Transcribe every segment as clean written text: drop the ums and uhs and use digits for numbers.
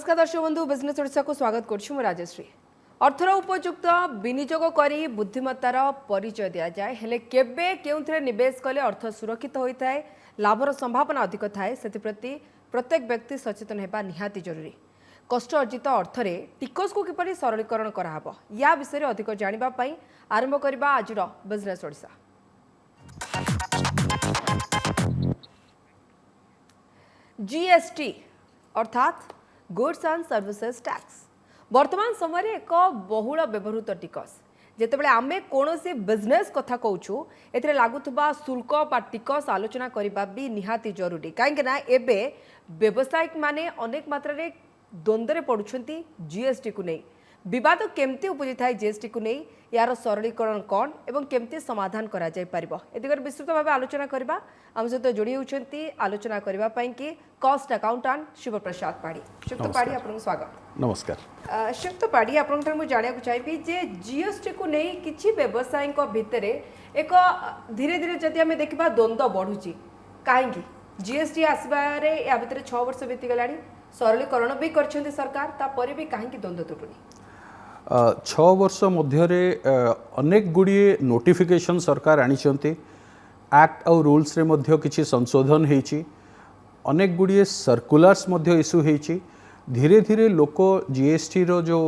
नमस्कार दर्शक बंधु बिजनेस ओडिशा को स्वागत करछु राजश्री। अर्थर उपयुक्त विनियोग करी बुद्धिमत्तार परिचय दिया जाए हेले केबे केउथरे निवेश कले अर्थ सुरक्षित होता है लाभर संभावना अधिक थाए सेति प्रत्येक व्यक्ति सचेतन हेबा निहाती जरूरी। कष्ट अर्जित अर्थरे टिकस को किपरि सरलीकरण कराहब या विषय अधिक जानिबा पई आरंभ करबा आजिर बिजनेस ओडिशा। जीएसटी अर्थात गुड्स एंड सर्विसेज टैक्स वर्तमान समय एक बहुल व्यवहृत टिकस। जेतेबेले आमे कोनोसी बिजनेस कथा कहूछु एथिरे लागुथबा शुल्क बा टिकस आलोचना करिबा भी निहाती जरूरी काहेकि ना एबे व्यवसायिक माने अनेक मात्रा रे द्वंद्व पड़ुछंती जीएसटी को नहीं। विवाद केमती उपजी थाए जीएसटी को नहीं यार सरलीकरण कौन एवं केमती समाधान करा जाय परिबो ए दिगरे विस्तृत भाव आलोचना करबा हम सहित जोड़ी होउछंती आलोचना करबा पई कि कॉस्ट अकाउंटेंट शिव प्रसाद पाड़ी। शिव पाड़ी आपन स्वागत। नमस्कार। शिव पाड़ी आपन मु जानिया को चाहिबी जे जीएसटी को नहीं किछि व्यवसायी को भितरे एक धीरे धीरे जदि हमें देखबा द्वंद्व बढ़ुची काहेकि जीएसटी आसबारे या भितरे 6 वर्ष बीती गलानी सरलीकरण भी करछंती सरकार तापरे भी काहेकि द्वंद्व तुटुनी 6 वर्ष मध्य अनेक गुड़िए नोटिफिकेशन सरकार आनिछंती एक्ट और रूल्स रे मध्य किछि संशोधन हेछि अनेक गुड़िए सर्कुलर्स मध्य इश्यू हेछि धीरे धीरे लोक जीएसटी रो जो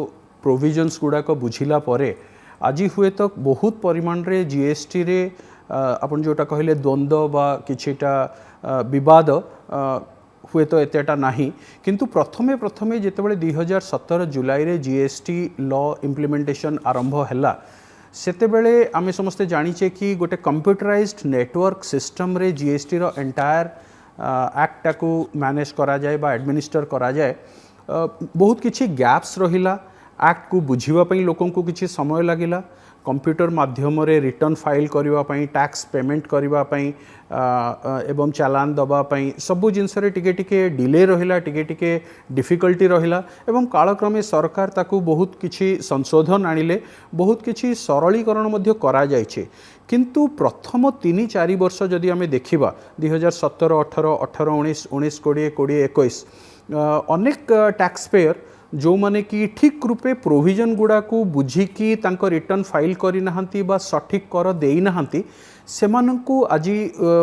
प्रोविजन्स गुड़ा को बुझिला परे आज हुए तो बहुत परिमाण रे जीएसटी रे अपन जोटा कहले द्वंद्व बा किछिटा विवाद हुए तो एतेटा नहीं किंतु प्रथमे प्रथमे जेतेबेले 2017 जुलाई रे जीएसटी लॉ इम्प्लीमेंटेशन आरंभ हैला सेतेबेले आमे समस्ते जानिचे कि गोटे कंप्यूटराइज्ड नेटवर्क सिस्टम रे जीएसटी रो एंटायर एक्ट को मैनेज करा जाए बा एडमिनिस्टर करा जाए बहुत किछि गैप्स रहिला एक्ट को बुझिबा पई लोकन को किछि समय लागिला कंप्यूटर माध्यम रे रिटर्न फाइल करबा पई टैक्स पेमेंट करबा पई एवं चालान दबा पई सबु जिनस रे टिके टिके डिले रहिला टिके डिफिकल्टी रहिला एवं कालक्रमे सरकार ताकू बहुत किछि संशोधन आनिले बहुत किछि सरलीकरण मध्य करा जायछे किंतु प्रथम 3-4 वर्ष जदि आमे देखिबा 2017 18 18 19 19 20 20 21 अनेक टैक्स पेयर जो माने कि ठीक रूपे प्रोविजन गुड़ा को बुझिकी तांको रिटर्न फाइल करी नहांती बा सठिक कर देई नहांती सेमानंकु आज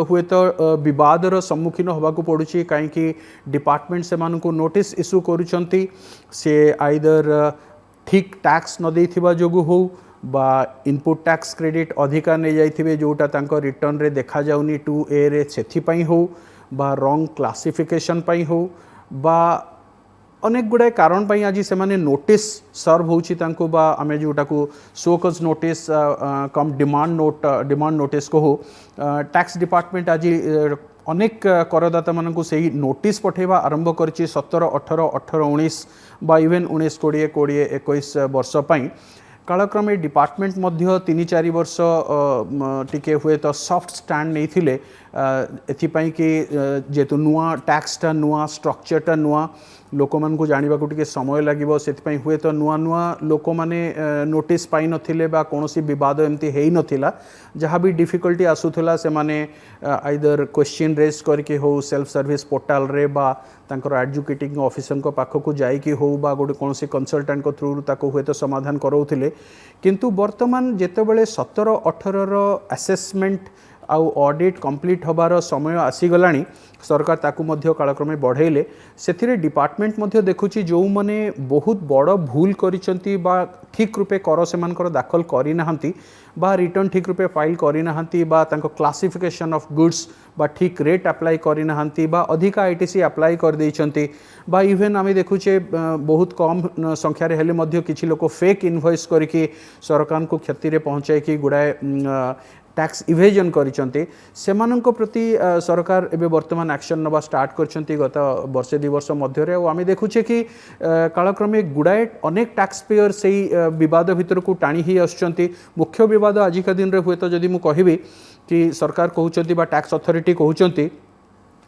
हुए तो विवादर सम्मुखीन होबा को पड़ुची काहेकि डिपार्टमेंट सेमानंकु नोटिस इश्यू करूचंती से आइदर ठीक टैक्स न देथिबा जोगु हो बा इनपुट टैक्स क्रेडिट अधिका ने जाइथिबे जोटा तांको रिटर्न रे देखा जाउनी 2A रे सेथि पई हो बा रॉन्ग क्लासिफिकेशन पई हो बा अनेक गुड़ाए कारण पाई आज से माने नोटिस सर्व होची तांको बा आमे जोटा को शोकज नोटिस कम डिमांड नोटिस को हो टैक्स डिपार्टमेंट आज अनेक करदाता मानकु सही नोटिस पठेबा आरंभ करछि 17 18 18 19 बा इवेन 19 20 20 21 वर्ष पाई कालक्रमे डिपार्टमेंट मध्य 3-4 वर्ष टिके हुए तो सॉफ्ट स्टैंड नहीं थिले एथिपाई कि जेतु नुआ टैक्सटा नुआ स्ट्रक्चरटा नुआ लोक मान को जानिबा को टिके समय लागिबो सेथिपाई हुए तो नुआ नुआ लोक माने नोटिस पाई नथिले बा कोनोसी विवाद एमती हेई नथिला जहाँ भी डिफिकल्टी आसुथला से माने आइदर क्वेश्चन रेज करके हो सेल्फ सर्विस पोर्टल रे बा तांकर एडजुकेटिंग ऑफिसर को पाख को जाई कि हो बा गोटे कोनोसी कंसल्टेंट को थ्रू ताको हुए तो समाधान करौथिले किंतु वर्तमान जेतेबेले 17 18 रो असेसमेंट आउ ऑडिट कंप्लीट होबार समय आसीगलानी सरकार ताकू मध्य कालक्रमे बढ़ेले सेथिरे डिपार्टमेंट मध्य देखुची जो माने बहुत बड़ भूल करिसंती बा ठीक रूपे कर सेमानकर दाखल करी नाहंती बा रिटर्न ठीक रूपे फाइल करी नाहंती बा तांको क्लासिफिकेशन ऑफ गुड्स बा ठीक रेट अप्लाई करी नाहंती बा अधिका आईटीसी अप्लाई कर देइचंती बा इवेन आमे देखुचे बहुत कम संख्या रे हेले मध्य किछि लोक फेक इनवॉइस करके सरकार को क्षति रे पहुंचाई कि गुडाए टैक्स इवेजन करिसंती सेमानंको प्रति सरकार एबे वर्तमान एक्शन नबा स्टार्ट करछंती गत वर्षे 2 वर्ष मध्य रे आमे देखुचे कि कालक्रमे गुडाए अनेक टैक्स पेयर सेही विवाद भितर को टाणी ही आछंती मुख्य विवाद आजिका दिन रे हुए तो जदि मु कहिबी कि सरकार कहउचंती बा टैक्स अथॉरिटी कहउचंती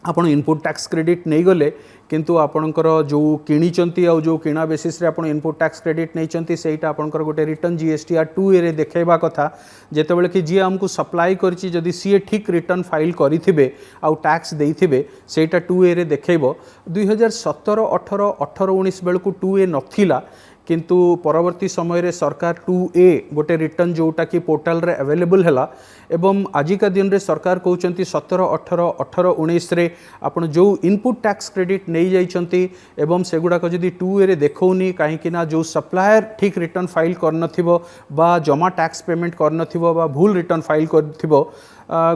आपण इनपुट टैक्स क्रेडिट नहीं गले किंतु आपणकर जो किणिचंती आ जो किणा बेसिस रे आपण इनपुट टैक्स क्रेडिट नहीं चंती सेटा आपणकर गोटे रिटर्न जीएसटीआर 2A रे देखैबा कथा जेतेबेले कि जी हमको सप्लाई करची जदी सीए ठीक रिटर्न फाइल करिथिबे आ टैक्स देइथिबे सेटा 2A रे देखैबो 2017 18 18 19 बेलकु 2A नथिला किंतु परवर्ती समय रे सरकार 2A गोटे रिटर्न जोटा कि पोर्टाल रे अवेलेबल हैला एवं आजिका दिन रे सरकार कहउचंती 17 18 18 19 रे आपण जो इनपुट टैक्स क्रेडिट नहीं जाइचंती एवं सेगुडा को जदी 2A रे देखौनी काहे कि ना जो सप्लायर ठीक रिटर्न फाइल करनथिबो बा जमा टैक्स पेमेंट करनथिबो बा भूल रिटर्न फाइल करथिबो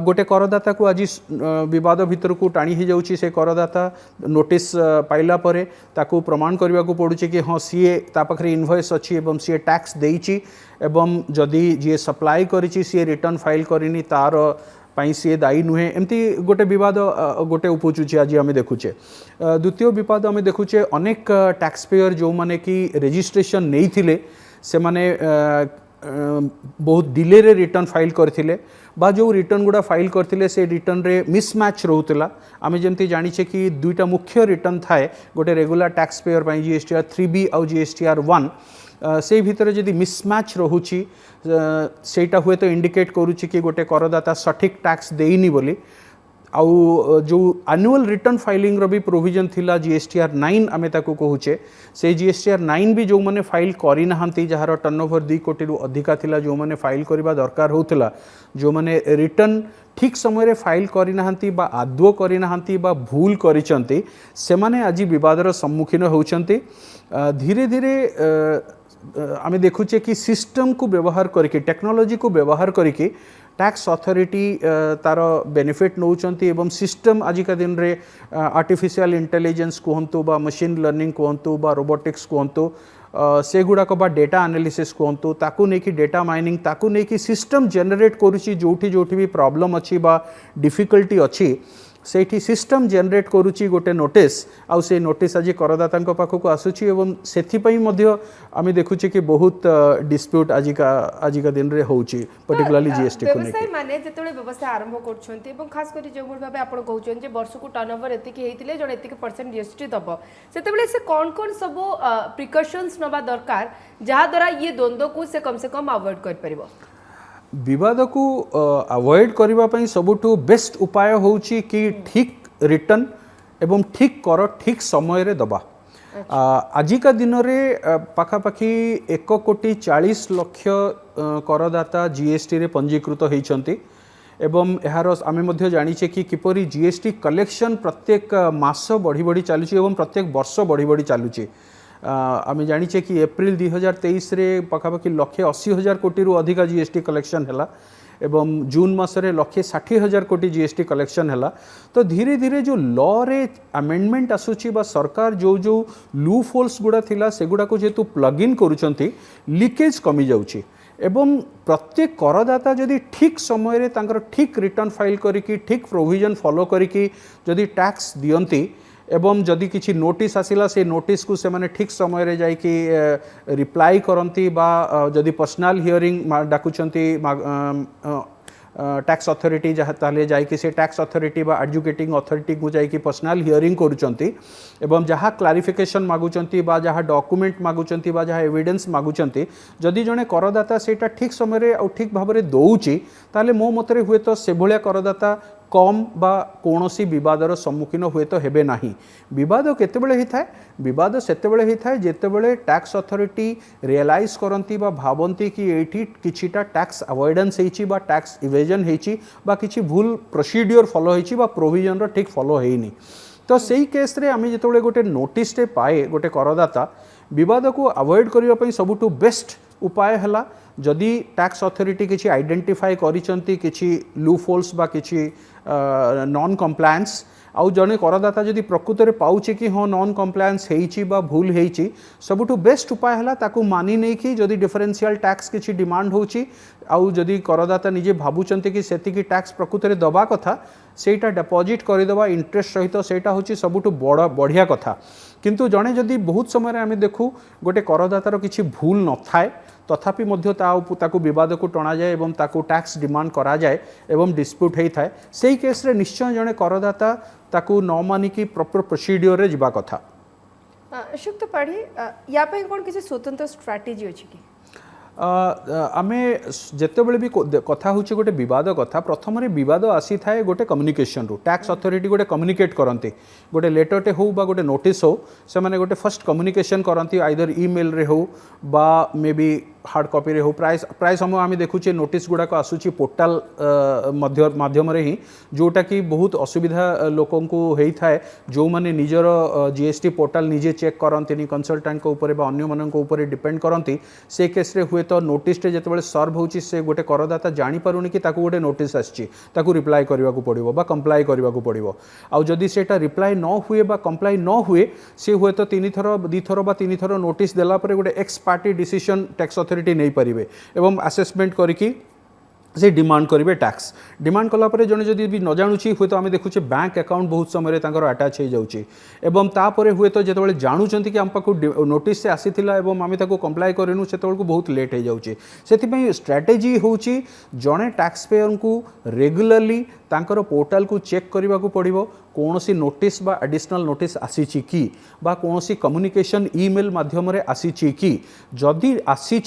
गोटे करदाता को आज विवाद भितर को टाणी ही जाउची से करदाता नोटिस पाइला परे ताकू प्रमाण करबा को पड़ुची कि हाँ सीए ता पाखरे इनवॉइस अछि एवं सीए टैक्स देइची एवं जदि जे सप्लाई करिची सीए रिटर्न फाइल करिनी तार पाई सीए दायी नुहे एमती गोटे विवाद गोटे उपचुची आज आम देखुचे द्वितीय विवाद आम देखुचे अनेक टैक्स पेयर जो माने कि रजिस्ट्रेशन नहीं थिले से माने बहुत डिले रे रिटर्न फाइल करथिले बा जो रिटर्न गुड़ा फाइल करथिले से रिटर्न रे मिसमैच रहउतला आमे जेमती जानिछे कि दुईटा मुख्य रिटर्न थाए गोटे रेगुलर टैक्स पेयर पई जीएसटीआर 3B और जीएसटीआर 1 से भितर जदि मिसमैच रहुची सेटा हुए तो इंडिकेट करूची कि गोटे करदाता सठिक टैक्स देइनी बोली आउ जो एनुअल रिटर्न फाइलिंग रो भी प्रोविजन थिला जीएसटीआर 9 आमे ताको कहूचे से जीएसटीआर 9 भी जो माने फाइल करि नहंती जहार टर्नओवर 2 कोटी रु अधिका थिला जो माने फाइल करबा दरकार होतला जो माने रिटर्न ठीक समय रे फाइल करि नहंती बा आदो करि नहंती बा भूल करिचंती से माने आज विवादर सम्मुखीन होउचंती धीरे धीरे आमे देखुचे कि सिस्टम को व्यवहार करके टेक्नोलॉजी को व्यवहार करके टैक्स अथॉरिटी तार बेनिफिट नौचंती एवं सिस्टम आजिका दिन रे आर्टिफिशियल इंटेलिजेंस कहतु बा मशीन लर्निंग कहतु बा रोबोटिक्स कहतु से गुड़ाक बा डेटा एनालिसिस कहतु ताकू नहीं कि डेटा माइनिंग ताकू नहीं कि सिस्टम जनरेट करुची जोठी जोठी भी प्रॉब्लम अच्छी बा डिफिकल्टी अच्छी सेठी सिस्टम जनरेट करुची गोटे नोटिस आउ से नोटिस आज करदाता पाखक आसुची एवं सेथिपई मध्य आमे देखुची कि बहुत डिस्प्यूट आजिका दिन रे होउची पर्टिकुलरली जीएसटी को व्यवसाय माने जेतेबेले व्यवसाय आरंभ करछंती एवं खास करी जो भाबे आपण कहउछन जे वर्ष को टर्नओवर एतिकी हेतिले जण एतिकी परसेंट जीएसटी दबो सेतेबेले से कोन सब प्रिकॉशंस नबा दरकार जहा द्वारा ये द्वंद्व को से कम अवॉइड कर परिबो विवाद को अवॉइड करने सबुठु बेस्ट उपाय होउची कि ठीक रिटर्न एवं ठीक कर ठीक समय रे दबा आजिका दिन रे पाखापाखी 1,40,00,000 करदाता जीएसटी रे पंजीकृत होइछंती एवं यार आमे मध्य जानिछे कि किपरि जीएसटी कलेक्शन प्रत्येक मास बढ़ी बढ़ी चालुची एवं प्रत्येक वर्ष बढ़ी बढ़ी चालुची आमे जानिछे कि एप्रिल 2023 रे पाखापाखि 1,80,000 कोटी रु अधिका जीएसटी कलेक्शन हैला एवं जून मासरे 1,60,000 कोटी जीएसटी कलेक्शन हैला तो धीरे धीरे जो लॉ रे अमेंडमेंट आसुची बा सरकार जो जो लूप होल्स गुड़ा थिला सेगुड़ा को जेतु प्लग इन करूचंती लीकेज कमी जाउची एवं प्रत्येक करदाता जदि ठीक समय रे तांकर ठीक रिटर्न फाइल करिकी ठीक प्रोविजन फॉलो करिकी जदि टैक्स दियंती एवं जदि किसी नोटिस आसिला से नोटिस को से माने ठीक समय रे जाई कि रिप्लाई करंती बा जदि पर्सनल हियरिंग डाकुचंती टैक्स अथॉरिटी जहाँ ताले जाई कि से टैक्स अथॉरिटी बा एजुकेटिंग अथॉरिटी को जाई कि पर्सनल हियरिंग करूचंती एवं जहाँ क्लारिफिकेशन मागुचंती बा जहाँ डॉक्यूमेंट मागुचंती बा जहाँ एविडेंस मागुचंती जदि जने करदाता सेटा ठीक समय रे और ठीक भाव रे दउची ताले मो मतरे हुए तो से भलिया करदाता कम बा कोनोसी विवादर सम्मुखीन हुए तो हेबे नाही विवाद केतेबेले ही थाए विवाद सेतेबेले ही थाए जेतेबेले टैक्स अथॉरिटी रियलाइज करंती बा भावंती कि एठी किछिटा टैक्स अवॉइडेंस हेची बा टैक्स इवेजन हेची बा किछि भूल प्रोसीड्यूर फॉलो हेची बा प्रोविजन रो ठीक फॉलो हेइनी तो सेही केस रे आमे जेतेबेले गोटे नोटिस टे पाए गोटे करदाता विवाद को अवॉइड करिवा पई सबुटु बेस्ट उपाय हला जदि टैक्स अथॉरिटी किछि आइडेंटिफाई करिसंती किछि लूप होल्स बा किछि नॉन कंप्लायंस आउ जने करदाता जदि प्रकृत रे पाउछि कि हाँ नॉन कंप्लायंस हेइछि बा भूल हेइछि सबुठु बेस्ट उपाय हला ताकू मानि नै कि जदि डिफरेंशियल टैक्स किछि डिमांड होछि आउ जदि करदाता निजे भाबुचंती कि सेति कि टैक्स प्रकृत रे दबा कथा सेटा डिपॉजिट करिदबा इंटरेस्ट सहित सेटा होछि सबुठु बढ़िया कथा किंतु जने जदि बहुत समय आमे देखू गोटे करदातार किछि भूल न थाए तथापि मध्य ताकू विवाद को टणा जाए एवं ताकू टैक्स डिमांड करा जाए एवं डिस्प्यूट होता है से केस रे निश्चय जड़े करदाता ताकू न मानिकी प्रॉपर प्रोसीडियर रे जिबा कथा। शुक्त पाढ़ी या पे कौन किसी स्वतंत्र स्ट्रैटेजी अछि कि आमे जेतेबेले भी कथा होची गोटे विवाद कथा प्रथम विवाद आसी थाए गोटे कम्युनिकेशन रु टैक्स अथॉरिटी गोटे कम्युनिकेट करती गोटे लेटरटे हो बा गोटे नोटिस हो से माने गोटे फर्स्ट कम्युनिकेशन करती आइदर ईमेल रे हो बा मे बी हार्ड कॉपी रे हो प्राय समय आम देखुचे नोटिस गुड़ाक आसूची पोर्टाल माध्यम ही जोटा कि बहुत असुविधा लोकों को होता है जो माने निजर जीएसटी पोर्टाल निजे चेक करती कंसल्टेंट को ऊपर अन्य मानक ऊपर डिपेंड करती से केस रे हुए तो नोटिस जो सर्व होची से गोटे करदाता जानी पारुनी कि ताकू गोटे नोटिस आछि ताकू रिप्लाई करबा को पड़िबो बा कंप्लाई करबा को पड़िबो आउ जदि सेटा रिप्लाई न हुए बा कंप्लाई न हुए से हुए तो 3 थर 2 थर बा 3 थर नोटिस देला परे गोटे x party decision tax authority नहीं पारिबे एवं असेसमेंट करिकी से डिमांड करेंगे टैक्स डिमांड कलापर जड़े जदि भी न जानूची हुए तो आम देखुचे बैंक अकाउंट बहुत समय अटैच हो जाऊँगी एवं तापर हुए तो जो जानूँ कि आम पाक नोटिस से आसी आम कंप्लाई करूँ से बहुत लेट हो जाऊँगी से स्ट्राटेजी हूँ जड़े टैक्स पेयर को रेगुलरली तांकर पोर्टाल को चेक करने को पड़ो कौन सी नोटिस बा एडिशनल नोटिस आसी कि बा कौन सी कम्युनिकेशन ईमेल माध्यम आसी कि जदि आसी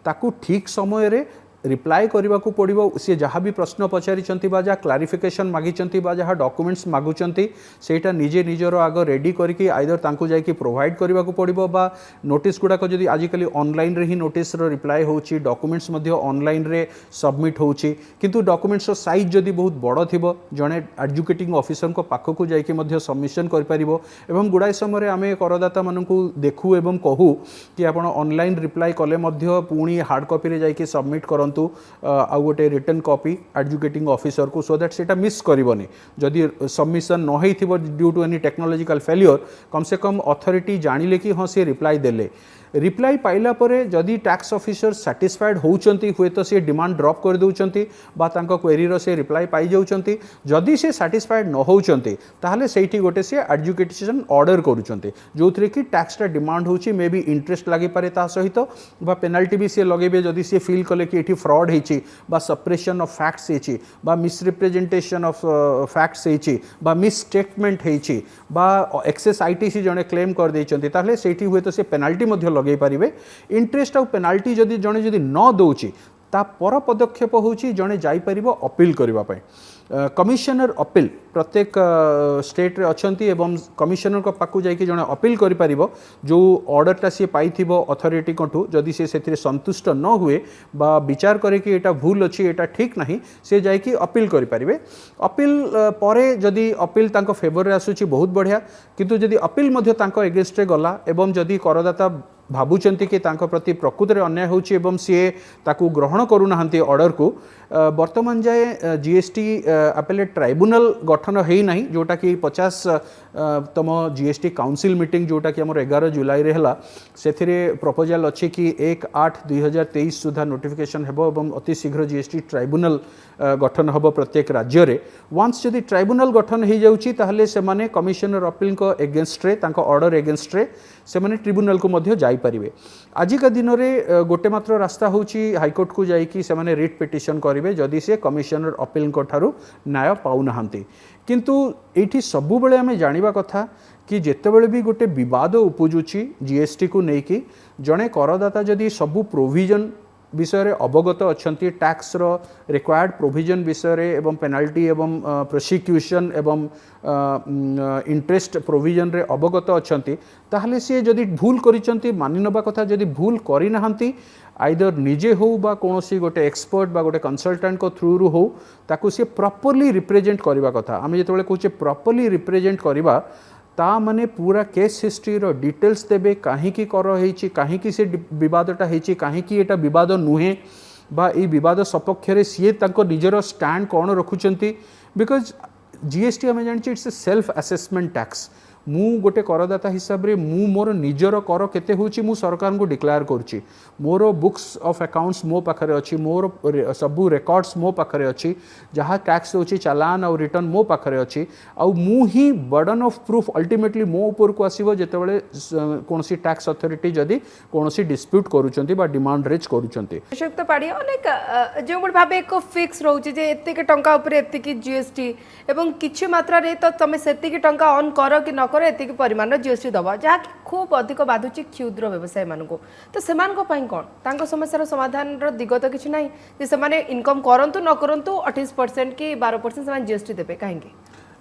ताकू ठीक समय रे रिप्लाई करने को पड़ो सी जहाँ भी प्रश्न पचारि जहाँ क्लारिफिकेशन मागी जहाँ डॉक्यूमेंट्स मागुंट सेटा निजे निजर आग रेडी करके आइदर तांको जाइकी प्रोवाइड करने को पड़ो बा नोटिस गुड़ाक जदि आजिकली ऑनलाइन रे ही नोटिस रिप्लाई होची डॉक्यूमेंट्स मध्य ऑनलाइन रे सबमिट होची किंतु डॉक्यूमेंट्स साइज जदि बहुत बड़ थिबो जड़े एजुकेटिंग ऑफिसर को पाखक जाइकी मध्य सबमिशन कर पारिबो एवं गुड़ाई समय आमे करदाता मानकू देखू एवं कहू कि आपण ऑनलाइन रिप्लाई कले मध्य पुणी हार्ड कॉपी रे जाइकी सबमिट करन आउ गोटे रिटर्न कॉपी एजुकेटिंग ऑफिसर को सो दैट सेटा मिस करबनी जदि सबमिशन न होइथिबो due to any technological failure कम से कम अथॉरिटी जानिले कि हाँ सी रिप्लाई देले रिप्लाई पाइला परे जदि टैक्स ऑफिसर सैटिस्फाइड होउचंती हुए तो से डिमांड ड्रॉप कर दउचंती बा तांको क्वेरी रो से रिप्लाई पाई जाउचंती जदि से सैटिस्फाइड न होउचंती ताहले सेठी गोटे से एजुकेशन ऑर्डर करूचंती जोथरे कि टैक्सटा डिमांड होची मे बी इंटरेस्ट लागि पारे ता सहित बा पेनाल्टी भी से लगेबे जदि से फील कले कि एठी फ्रॉड हेची बा सप्रेशन ऑफ फैक्ट्स हेची बा मिसरिप्रेजेंटेशन ऑफ फैक्ट्स हेची बा मिस स्टेटमेंट हेची बा एक्सेस आईटीसी जने क्लेम कर देचंती ताहले सेठी हुए तो से पेनाल्टी मध्य लगे पारिबे इंटरेस्ट आउ पेनाल्टी जदि जने जदि न दउची ता पर पदक्षेप होची जने जाई परिबो अपील करबा पय कमिशनर अपील प्रत्येक स्टेट रे अछंती एवं कमिशनर को पाकु जाइकी जने अपील करि परिबो जो ऑर्डरटा से पाइथिबो अथॉरिटी कोठू जदि से सेथिरे संतुष्ट न हुए बा विचार करे कि एटा भूल अछि एटा ठीक नाही से जाइकी अपील करि परिबे अपील परे जदि अपील तांको फेवर रे आसुची बहुत बढ़िया किंतु जदि अपील मध्य तांको एगेंस्ट रे गला एवं जदि करदाता भावुंट कि प्रति प्रकृत रे अन्याय होची एवं सी ताकू ग्रहण करूना ऑर्डर को वर्तमान जाए जीएसटी अपेलेट ट्राइब्यूनल गठन है ना जोटा कि 50 तम जीएसटी काउंसिल मीटिंग जोटा कि आमर 11 जुलाई रे हला सेथिरे प्रपोजल अच्छी कि 1/8/2023 सुधा नोटिफिकेशन हेबो एवं अति शीघ्र जीएसटी ट्राइब्यूनल गठन हेबो प्रत्येक राज्य रे वंस जदि ट्राइब्यूनल गठन हो जाउची ताहले से माने कमिशनर अपील को एगेंस्ट रे तांको ऑर्डर एगेंस्ट रे से माने ट्रिब्यूनल को मध्य जाई परिबे आजिका दिन रे गोटे मात्र रास्ता होची हाईकोर्ट को जाइकी से माने रिट पिटिशन करिवे जदि से कमिशनर अपील को ठारू न्याय पाउ नाहंती किंतु एठी सबु बेले हमें जानिबा कथा कि जेतेबेले भी गोटे विवाद उपजुची जीएसटी को लेकिन जड़े करदाता जदि सबु प्रोविजन विषय रे अवगत अछंती टैक्स रो रिक्वायर्ड प्रोविजन विषय रे एवं पेनाल्टी एवं प्रोसिक्यूशन एवं इंटरेस्ट प्रोविजन रे अवगत अछंती ताहले से जदि भूल करिसंती मानि नबा कथा जदि भूल करि नाहंती आइदर निजे हो बा कोनोसी गोटे एक्सपर्ट बा गोटे कंसल्टेंट को थ्रू रु हो ताकू से प्रॉपर्ली रिप्रेजेंट करबा कथा आमे जेतेबेले कहूचे प्रॉपर्ली रिप्रेजेंट करबा ता माने पूरा केस हिस्ट्री रो डिटेल्स देबे काहे की कर हेची काहे की से विवादटा हेची काहे की एटा विवाद नुहे बा ए विवाद सपक्ष रे सीए तांको निजरो स्टैंड कोन रखुचंती बिकॉज जीएसटी हमें जानि it's a self assessment tax मु गोटे करदाता हिसाब रे मु मोर निजर कर केते होची मु सरकार को डिक्लेयर करूची मोर बुक्स ऑफ अकाउंट्स मो पाखरे अछि मोर सबु रिकॉर्ड्स मो पाखरे अछि जहाँ टैक्स होची चालान और रिटर्न मो पाखरे अछि आ मु ही बर्डन ऑफ प्रूफ अल्टीमेटली मो ऊपर को आसीबो जेतेबेले कोनसी टैक्स अथॉरिटी जदी कोनसी डिस्प्यूट करूचंती बा डिमांड रेज करूचंती अशोक पाड़ी अनेक जो भाव एक फिक्स रोचे जे एतिक टंका उपरे एतिक जीएसटी एवं किछि मात्रा रे तो तमे सेतिक टंका ऑन करो कि न करो एतिक परिमाण जीएसटी दबा जहाँ कि खूब अधिक बाधुची क्षुद्र व्यवसाय मानक तो सेमान को पई कोन तांको समस्यार समाधान रो दिग तो किछि नाही जे सेमाने इनकम करंतु न करंतु 28% कि 12% सेमान जीएसटी देबे काहेकि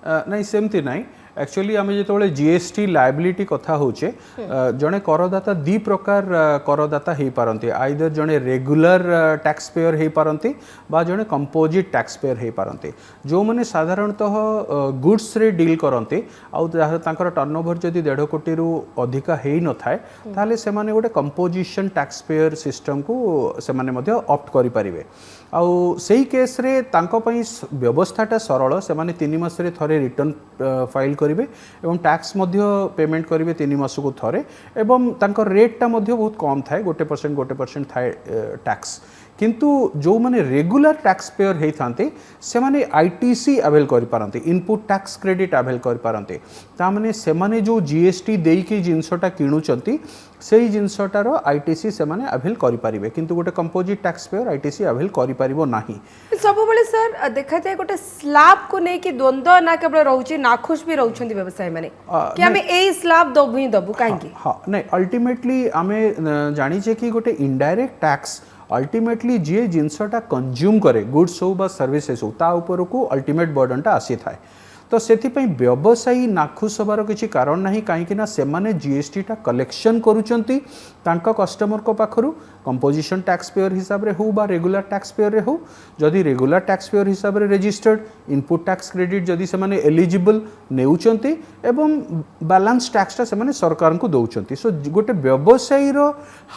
नहीं सेमती नहीं एक्चुअली आम जो जीएसटी लायबिलिटी कथा होचे जड़े करदाता दी प्रकार करदाता हो पारती आइदर जड़े रेगुलर टैक्स पेयर हो पारती बा जड़े कंपोजिट टैक्स पेयर हो पारती जो मैंने साधारणतः गुड्स रे डील करते आउर टर्नओवर जदि 1.5 कोटी रु अधिका हो न थाए ताले से माने गोटे कंपोजिशन टैक्स पेयर सिस्टम को से माने मध्य ऑप्ट करि परिबे आउ सेही केस रे तांको पई व्यवस्थाटा सरल से माने 3 मास रे थरे रिटर्न फाइल करेंगे एवं टैक्स पेमेंट करेंगे 3 मास को थरे एवं तांकर रेटटा बहुत कम थाए 1% थाए टैक्स किंतु जो माने रेगुलर टैक्स पेयर होते से माने आईटीसी अवेल कर पारंते इनपुट टैक्स क्रेडिट अवेल कर पारंते ता माने से माने जो जीएसटी देकी जिनसटा किणुचंती सेही जिनसटार आईटीसी से माने अवेल कर पारिबे किंतु गोटे composite tax payer ITC avail कर पारिबो नाही सब बेले सर देखा जाए गोटे स्लैब को नहीं कि द्वंद्व ना केवल रोचे नाखुश भी रहउछंती व्यवसाय माने कि हमें एई स्लैब दबु ही दबु काहेकि हां नहीं अल्टीमेटली हमें जानी छे कि गोटे इनडायरेक्ट टैक्स अल्टीमेटली जी जिनसटा कंज्यूम करे गुड्स हो बा सर्विसेस हो ता ऊपर को अल्टीमेट बर्डनटा आसी थाए तो सेथिपई व्यवसायी नाखुश होबार किसी कारण नाही काहेकि ना से माने जीएसटी टा कलेक्शन करूचंती तांका कस्टमर को पाखरु कंपोजिशन टैक्स पेयर हिसाब रे हो बा रेगुलर टैक्स पेयर रे हो जदि रेगुलर टैक्स पेयर हिसाब रे रजिस्टर्ड इनपुट टैक्स क्रेडिट जदि से माने एलिजिबल नेउचंती एवं बैलेंस टैक्स टा से माने सरकार को दउचंती सो गोटे व्यवसायी रो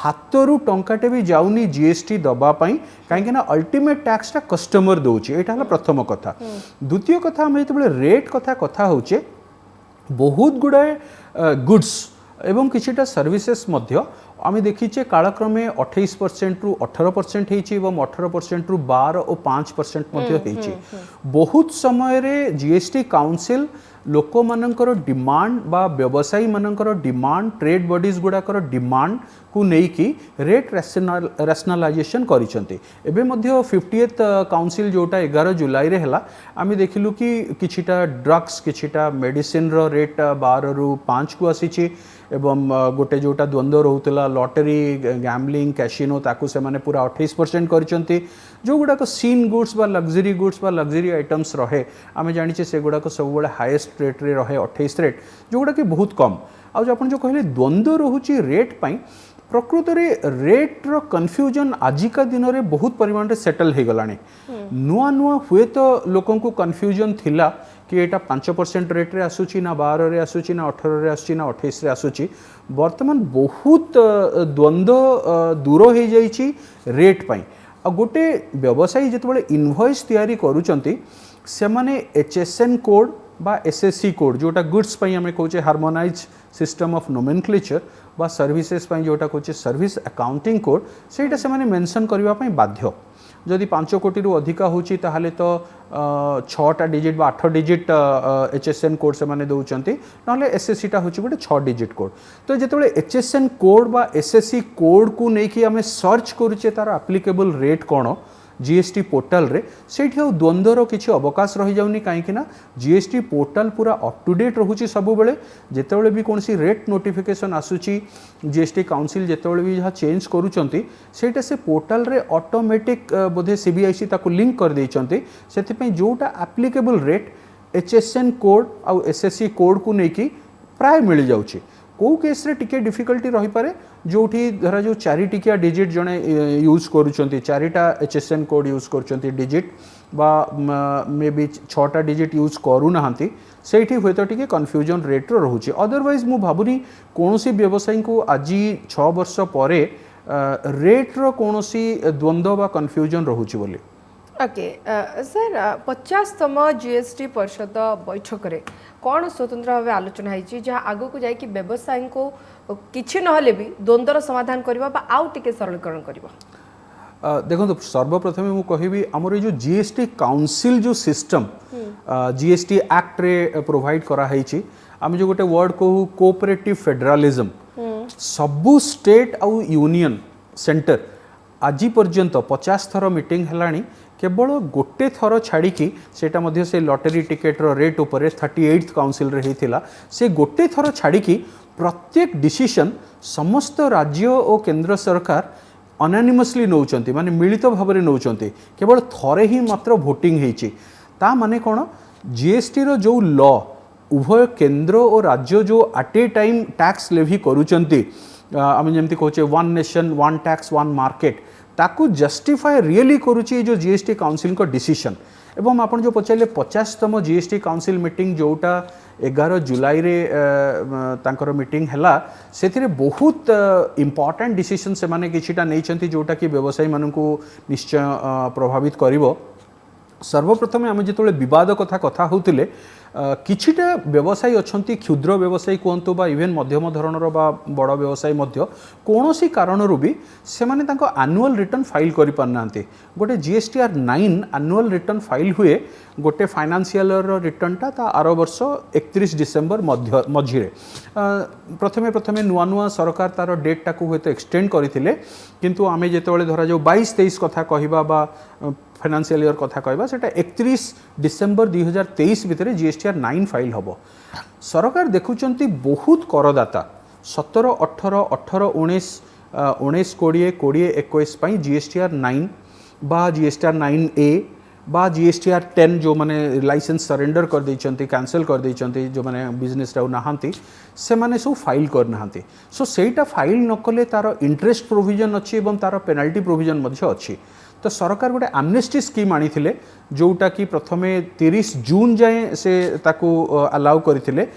हातरु टंकाटे भी जाउनी जीएसटी दबा पई काहेकि ना अल्टीमेट टैक्स टा कस्टमर दउची एटा हला प्रथम कथा द्वितीय कथा हम जेतबेले रेट कथा होचे बहुत गुडाए गुड्स एवं किछिटा सर्विसेस मध्य आम देखीचे कालक्रमे 28% रु 18% होइछि एवं 18% रु 12 और 5% मध्य होइछि बहुत समय रे जीएसटी काउंसिल लोक मानकर डिमांड बा व्यवसायी मानकर डिमांड ट्रेड बॉडीज गुडाकर डिमांड को नेकी रेट रैशनलाइजेशन करिसंती एबे मध्य 50th काउंसिल जोटा 11 जुलाई रे हला आमी देखिलु कि किछिटा ड्रग्स किछिटा मेडिसिन रो रेट 12 रु 5 को आसीछि एवं गोटे जोटा द्वंद्व रोहुतला लॉटरी गैम्बलिंग कैसिनो ताकू से माने पूरा 28% करिसंती जो गुडाक सीन गुड्स बा लग्जरी आइटम्स रहे आमे जानिचे से गुडाक सब बडे हाईएस्ट रेट रे रहे 28 रेट जो गुडा कि बहुत कम आ जो अपन जो कहले द्वंद्व रहुची रेट पई प्रकृत रे रेट रो कन्फ्यूजन आजिका दिन रे बहुत परिमाण रे सेटल हो गलानी नुआ नुआ हुए तो लोकों को कन्फ्यूजन थिला कि एटा 5% रेट रे आसुची ना 12 रे आसुची ना 18 रे आसुची ना 28 रे आसुची वर्तमान बहुत द्वंद्व दूर हो जाइछि रेट पई आ गोटे व्यवसायी जेतबेले इनवॉइस तैयारी करूचंती से माने एचएसएन कोड बा एसएससी कोड जोटा गुड्स पई हमें कहूचे हार्मोनाइज सिस्टम ऑफ नोमेनक्लेचर बा सर्विसेस पई जोटा कहूचे सर्विस अकाउंटिंग कोड सेटा से माने मेंशन करबा पई बाध्य जदि 5 कोटी रु अधिका होची ताहाले तो 6टा डिजिट बा 8 डिजिट एचएसएन कोड से माने दउचंती नहले एसएससी टा होची गोटे 6 डिजिट कोड तो जेतेबेले एचएसएन कोड बा एसएससी कोड को नेकी हमें सर्च करूचे तार एप्लीकेबल रेट कोन जीएसटी पोर्टाल रे सेठी आ द्वंद्वर किछि अवकाश रहि जाउनी काहेकि ना जीएसटी पोर्टाल पूरा अप टू डेट रहुची सब बेले जेतेबेले भी कोनसी रेट नोटिफिकेशन आसुची जीएसटी काउंसिल जेतेबेले भी जहा चेंज करूचंती सेटा से पोर्टाल रे ऑटोमेटिक बोधे सीबीआईसी ताको लिंक कर देइचंती सेति पई जोटा एप्लीकेबल रेट एचएसएन कोड आ एसएससी कोड को नेकी प्राय मिल जाउची को केस रे टिके डिफिकल्टी रही पारे जोठी धरा जो 4 टिकिया डिजिट जने यूज करूचंती 4टा एचएसएन कोड यूज करूचंती डिजिट बा मे बी 6टा डिजिट यूज करू नाहंती सेठी होय तो टिके कंफ्यूजन रेट रो रहूची अदरवाइज मु भाबुनी कोनोसी व्यवसायी को आजी 6 वर्ष परे रेट रो कोनोसी द्वंद्व बा कंफ्यूजन रहूची बोली ओके सर 50तम जीएसटी परिषद बैठक रे कौन स्वतंत्र भाव आलोचना होती जहाँ आग को जाकि व्यवसायी को किसी ना भी द्वंद्वर समाधान करवा आउ टिके सरलीकरण करवा। देखो सर्वप्रथमे मु कहबी हमर जो जीएसटी काउंसिल जो सिस्टम जीएसटी एक्ट रे प्रोवाइड करा हैछि आम जो गोटे वर्ड कहू कोऑपरेटिव फेडरलिज्म सबु स्टेट आउ यूनियन सेंटर आज पर्यंत 50 थर मीटिंग हेलानी केवल गोटे थर छाड़ी सेटा मध्य से लॉटरी टिकेट रो रेट उपरे 38th काउंसिल रे हेतिला से गोटे थर छाड़ी प्रत्येक डिसीजन समस्त राज्य और केंद्र सरकार अनानिमसली नौचंती माने मिलित भाव में नौचंती केवल थरे ही मात्र वोटिंग हेछि ता माने कोन जीएसटी रो जो लॉ उभय केंद्र और राज्य जो at a time tax levy करूचंती आम जमती कहचे one nation one tax one market ताकू जस्टिफाई रियली करुची जो जीएसटी काउंसिल को डिसीजन एवं आपन जो पचारे 50तम जीएसटी काउंसिल मीटिंग जोटा 11 जुलाई रे तांकर मीटिंग हैला सेथिरे बहुत इंपोर्टेंट डिसीजन से माने किछिटा नैचंती जोटा कि व्यवसायी मानकू निश्चय प्रभावित करिवो। सर्वप्रथमे आम जो विवाद कथा होतिले किछिटा व्यवसायी अच्छी क्षुद्र व्यवसायी कहतु बा इवेन मध्यम धरणर बा बड़ व्यवसायी मध्य कौनसी कारणरू भी से माने तांको एनुअल रिटर्न फाइल करि पारनांती गोटे जीएसटीआर 9 एनुअल रिटर्न फाइल हुए गोटे फाइनेंशियल रिटर्न ता आर वर्ष 31 डिसेम्बर मझिरे प्रथमे प्रथमे नुआ नुआ सरकार तार डेट टाकू हुए तो एक्सटेंड करथिले किंतु आमे जेतेबेले धरा जो 22-23 कथा कहिबा बा फाइनेंशियल ईयर कथा कहबा सेटा 31 डिसेम्बर 2023 भितर जीएसटीआर 9 फाइल हबो। सरकार देखुचंती बहुत करदाता 17 18 18 19 19 20 20 21 पई जीएसटीआर 9 बा जीएसटीआर 9A बा जीएसटीआर 10 जो माने लाइसेंस सरेंडर कर देइचंती कैंसिल कर देइचंती जो माने बिजनेस राउ नहांती से माने सब फाइल कर नहांती सो सेटा फाइल न कले तार इंटरेस्ट प्रोविजन अछि एवं तार पेनाल्टी प्रोविजन मध्ये अछि तो सरकार गोटे आमनेस्टी स्कीम आनी जोटा कि प्रथमे 30 जून जाए से ताकू अलाउ करथिले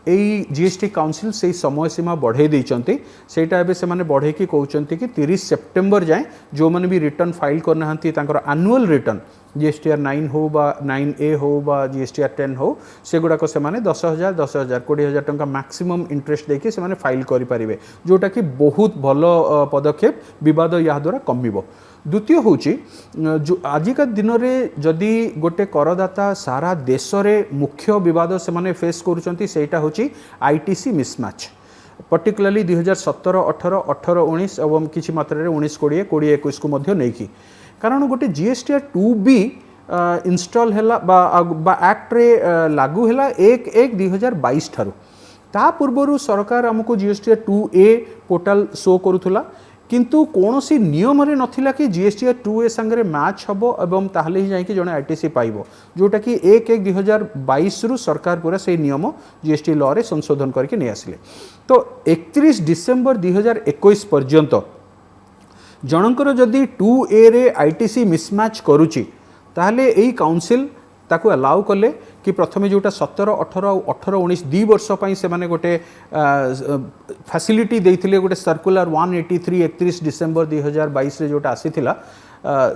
एई जीएसटी काउंसिल से समय सीमा बढ़े देइचंती सेटा एबे से माने बढ़े कि कहउचंती कि 30 सेप्टेम्बर जाए जो माने भी रिटर्न फाइल करनाहांती तांकर एनुअल रिटर्न जीएसटीआर 9 हो बा 9A हो बा जीएसटीआर 10 हो से गुडा को से माने 10,000 10,000 20,000 टंका मैक्सिमम इंटरेस्ट देके से माने फाइल करि परिबे जोटा कि बहुत भलो पदक्षेप विवाद या द्वारा कमिबो। द्वितीय हूँ जो आजिका दिन में जदि गोटे करदाता सारा देश में मुख्य विवाद से माने फेस करुँच सेटा हूँ आईटीसी मिसमैच पर्टिकुलरली 2017 18 18 19 एवं किसी मात्रा 19 20 20 21 को मध्य नहीं की कारण गोटे जीएसटीआर 2B इंस्टॉल हैला बा एक्ट रे लागू हैला 1/1/2022 ठारू ता पूर्वरु सरकार हमको जीएसटीआर 2A पोर्टल शो करुथुला किंतु कौनसी नियम रे नथिला कि जीएसटीआर 2A संगे मैच हबो एवं ताहले ही जाइए जड़े आईटीसी पाइबो जोटा कि 1/1/2022 रु सरकार पूरा से नियम जीएसटी लॉ रे संशोधन करके नहीं आसिले तो 31 डिसेम्बर 2021 पर्यंत जनकर जदि 2A रे आईटीसी मिसमैच करुची ताहले एई काउंसिल ताकू अलाउ कले कि प्रथमे जोटा 17 18 18 19 2 वर्ष पई से माने गोटे फैसिलिटी देइथिले गोटे सर्कुलर 183 31 डिसेम्बर 2022 रे जोटा आसीथिला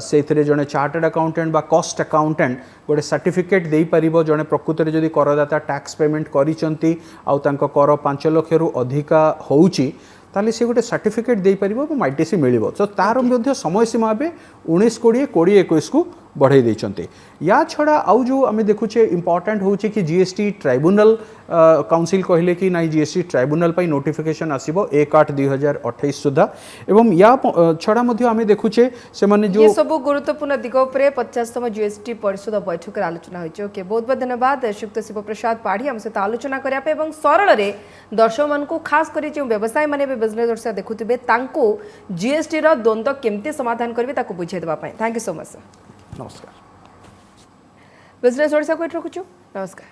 से जड़े चार्टर्ड अकाउंटेंट बा कॉस्ट अकाउंटेंट गोटे सर्टिफिकेट दे पारिबो जड़े प्रकृत में जदि करदाता टैक्स पेमेंट करिसंती आउ तांको कर 5 लाख रु अधिका होउची ताले से गोटे सर्टिफिकेट दे पारिबो और आईटीसी मिलिबो तो तार मध्य समय सीमा बे 19 20 20 21 को बढ़ाई देइचंते या छड़ा आउ जो आम देखुचे इंपोर्टेंट होउचे कि जीएसटी ट्राइब्यूनल काउंसिल कहले कि ना जीएसटी ट्राइब्यूनल पई नोटिफिकेशन आसीबो 1/8/2028 सुधा एवं या छड़ा मध्य आम देखुचे से माने जो ये सब गुरुत्वपूर्ण दिग उपरे 50तम जीएसटी परिषद बैठक आलोचना होइचे ओके बहुत बहुत धन्यवाद श्रीयुक्त शिव प्रसाद पाढ़ी हम सहित आलोचना करिया पे एवं सरल रे दर्शक मान को खास करी जो व्यवसाय माने बिजनेस दर्शक देखुथिबे तांको जीएसटी रो द्वंद्व केमती समाधान करबे ताको बुझे देबा पई thank you so much sir. नमस्कार बिजनेस ओडिशा को रखुछु नमस्कार।